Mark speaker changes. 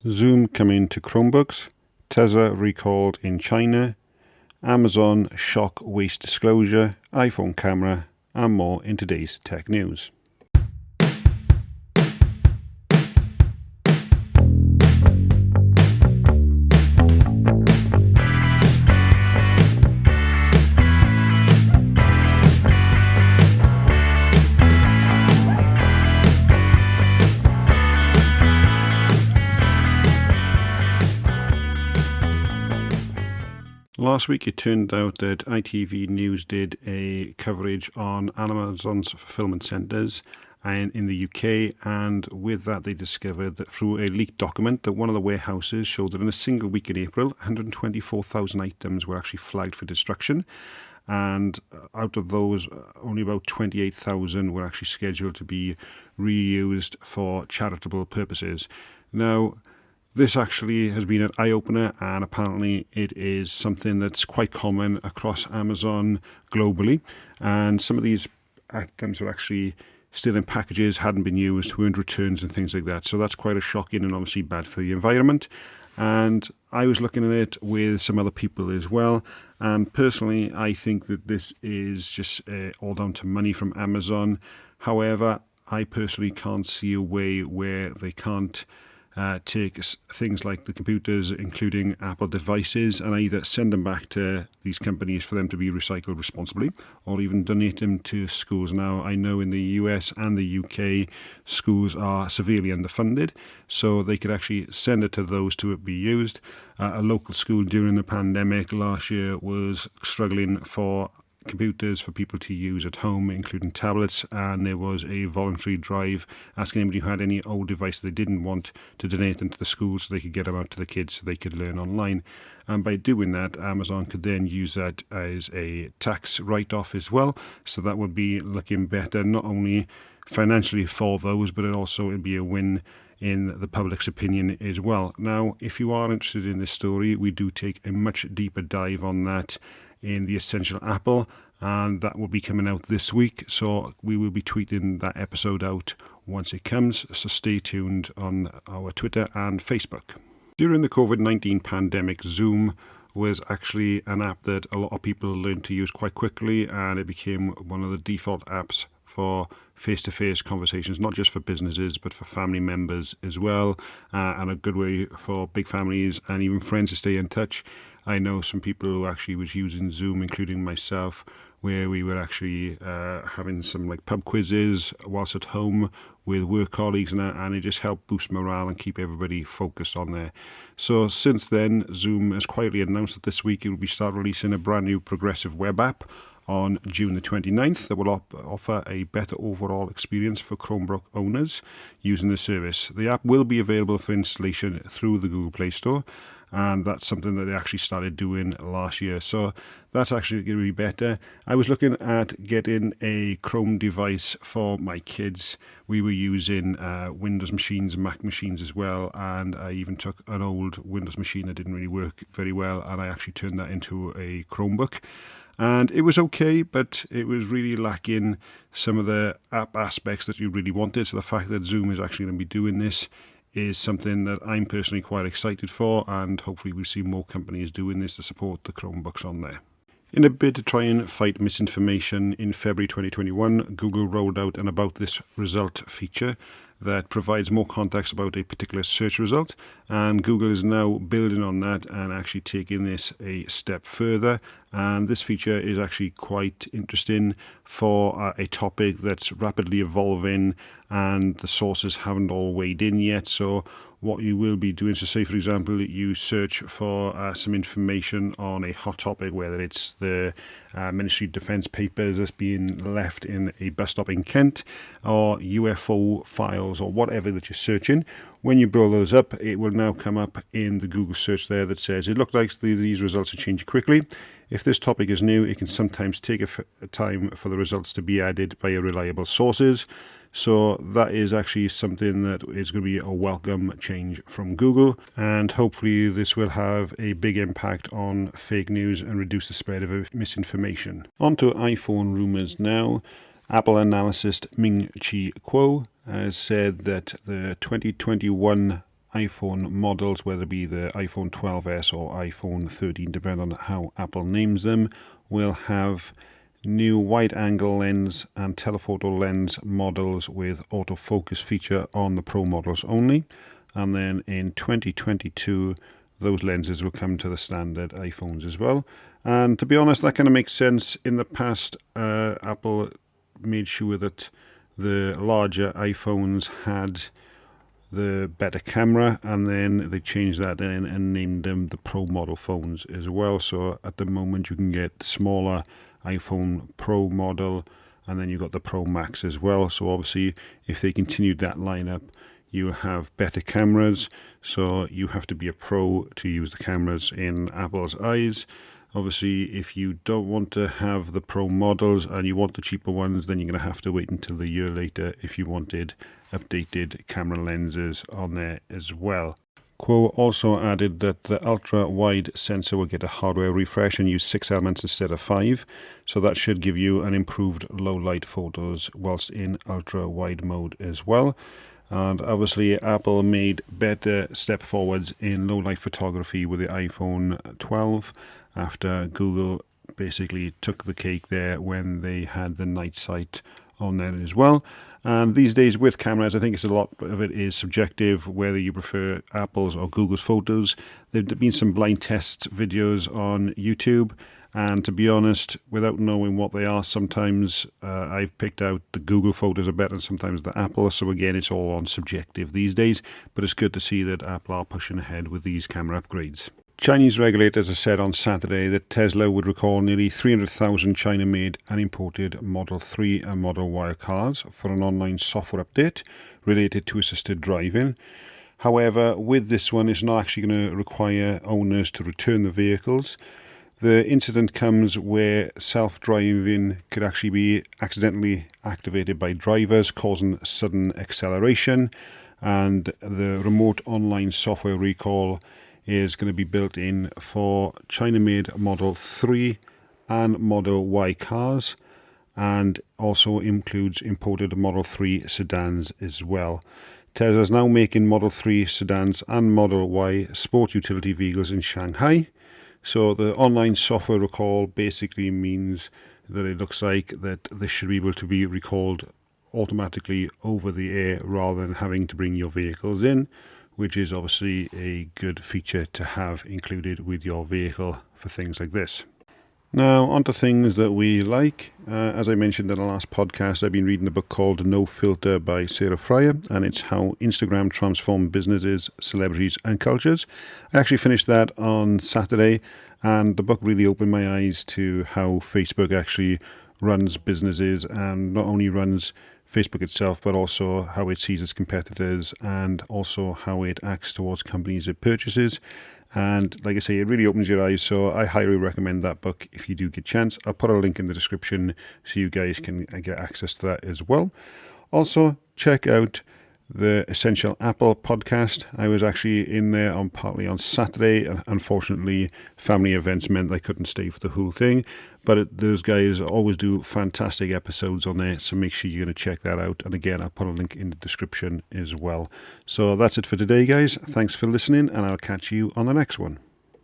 Speaker 1: Zoom coming to Chromebooks, Tesla recalled in China, Amazon shock waste disclosure, iPhone camera, and more in today's tech news. Last week it turned out that ITV News did a coverage on Amazon's fulfillment centres and in the UK, and with that they discovered that through a leaked document that one of the warehouses showed that in a single week in April 124,000 items were actually flagged for destruction, and out of those only about 28,000 were actually scheduled to be reused for charitable purposes. Now, this actually has been an eye-opener, and apparently it is something that's quite common across Amazon globally, and some of these items are actually still in packages, hadn't been used, weren't returns and things like that. So that's quite a shocking and obviously bad for the environment. And I was looking at it with some other people as well, and personally I think that this is just all down to money from Amazon. However, I personally can't see a way where they can't take things like the computers, including Apple devices, and either send them back to these companies for them to be recycled responsibly, or even donate them to schools. Now, I know in the US and the UK, schools are severely underfunded, so they could actually send it to those to be used. A local school during the pandemic last year was struggling for computers for people to use at home, including tablets, and there was a voluntary drive asking anybody who had any old device they didn't want to donate them to the schools so they could get them out to the kids so they could learn online. And by doing that, Amazon could then use that as a tax write-off as well, so that would be looking better not only financially for those, but it also would be a win in the public's opinion as well. Now, if you are interested in this story, we do take a much deeper dive on that in the Essential Apple, and that will be coming out this week, so we will be tweeting that episode out once it comes, so stay tuned on our Twitter and Facebook. During the COVID-19 pandemic, Zoom was actually an app that a lot of people learned to use quite quickly, and it became one of the default apps for face-to-face conversations, not just for businesses but for family members as well, and a good way for big families and even friends to stay in touch. I know some people who actually was using Zoom, including myself, where we were actually having some like pub quizzes whilst at home with work colleagues, and it just helped boost morale and keep everybody focused on there. So since then, Zoom has quietly announced that this week it will be start releasing a brand new progressive web app on June the 29th that will offer a better overall experience for Chromebook owners using the service. The app will be available for installation through the Google Play Store, and that's something that they actually started doing last year, so that's actually going to be better. I was looking at getting a Chrome device for my kids. We were using Windows machines, Mac machines as well, and I even took an old Windows machine that didn't really work very well, and I actually turned that into a Chromebook. And it was okay, but it was really lacking some of the app aspects that you really wanted. So the fact that Zoom is actually going to be doing this is something that I'm personally quite excited for, and hopefully we'll see more companies doing this to support the Chromebooks on there. In a bid to try and fight misinformation, in February 2021, Google rolled out an About This Result feature that provides more context about a particular search result, and Google is now building on that and actually taking this a step further, and this feature is actually quite interesting for a topic that's rapidly evolving and the sources haven't all weighed in yet. So what you will be doing, so say for example you search for some information on a hot topic, whether it's the Ministry of Defence papers that's being left in a bus stop in Kent, or UFO files, or whatever that you're searching. When you blow those up, it will now come up in the Google search there that says it looks like these results are changing quickly. If this topic is new, it can sometimes take a time for the results to be added by reliable sources. So that is actually something that is going to be a welcome change from Google, and hopefully this will have a big impact on fake news and reduce the spread of misinformation. On to iPhone rumours now. Apple analyst Ming-Chi Kuo has said that the 2021 iPhone models, whether it be the iPhone 12s or iPhone 13, depending on how Apple names them, will have new wide-angle lens and telephoto lens models with autofocus feature on the Pro models only. And then in 2022, those lenses will come to the standard iPhones as well. And to be honest, that kind of makes sense. In the past, Apple made sure that the larger iPhones had the better camera, and then they changed that in and named them the Pro model phones as well. So at the moment you can get smaller iPhone Pro model, and then you've got the Pro Max as well. So obviously if they continued that lineup, you'll have better cameras. So you have to be a pro to use the cameras in Apple's eyes. Obviously, if you don't want to have the Pro models and you want the cheaper ones, then you're going to have to wait until the year later if you wanted updated camera lenses on there as well. Quo also added that the ultra-wide sensor will get a hardware refresh and use 6 elements instead of 5. So that should give you an improved low-light photos whilst in ultra-wide mode as well. And obviously Apple made better step forwards in low-light photography with the iPhone 12 after Google basically took the cake there when they had the night sight on there as well. And these days with cameras, I think it's a lot of it is subjective, whether you prefer Apple's or Google's photos. There have been some blind test videos on YouTube, and to be honest, without knowing what they are, sometimes I've picked out the Google photos are better than sometimes the Apple. So again, it's all on subjective these days, but it's good to see that Apple are pushing ahead with these camera upgrades. Chinese regulators have said on Saturday that Tesla would recall nearly 300,000 China-made and imported Model 3 and Model Y cars for an online software update related to assisted driving. However, with this one, it's not actually going to require owners to return the vehicles. The incident comes where self-driving could actually be accidentally activated by drivers, causing sudden acceleration, and the remote online software recall is going to be built in for China-made Model 3 and Model Y cars, and also includes imported Model 3 sedans as well. Tesla is now making Model 3 sedans and Model Y sport utility vehicles in Shanghai. So the online software recall basically means that it looks like that this should be able to be recalled automatically over the air rather than having to bring your vehicles in, which is obviously a good feature to have included with your vehicle for things like this. Now, on to things that we like. As I mentioned in the last podcast, I've been reading a book called No Filter by Sarah Fryer, and it's how Instagram transformed businesses, celebrities, and cultures. I actually finished that on Saturday, and the book really opened my eyes to how Facebook actually runs businesses, and not only runs Facebook itself, but also how it sees its competitors and also how it acts towards companies it purchases. And like I say, it really opens your eyes. So I highly recommend that book if you do get a chance. I'll put a link in the description so you guys can get access to that as well. Also, check out the Essential Apple podcast. I was actually in there partly on Saturday, and unfortunately family events meant I couldn't stay for the whole thing, but those guys always do fantastic episodes on there, so make sure you're going to check that out. And again, I'll put a link in the description as well. So that's it for today, guys. Thanks for listening, and I'll catch you on the next one.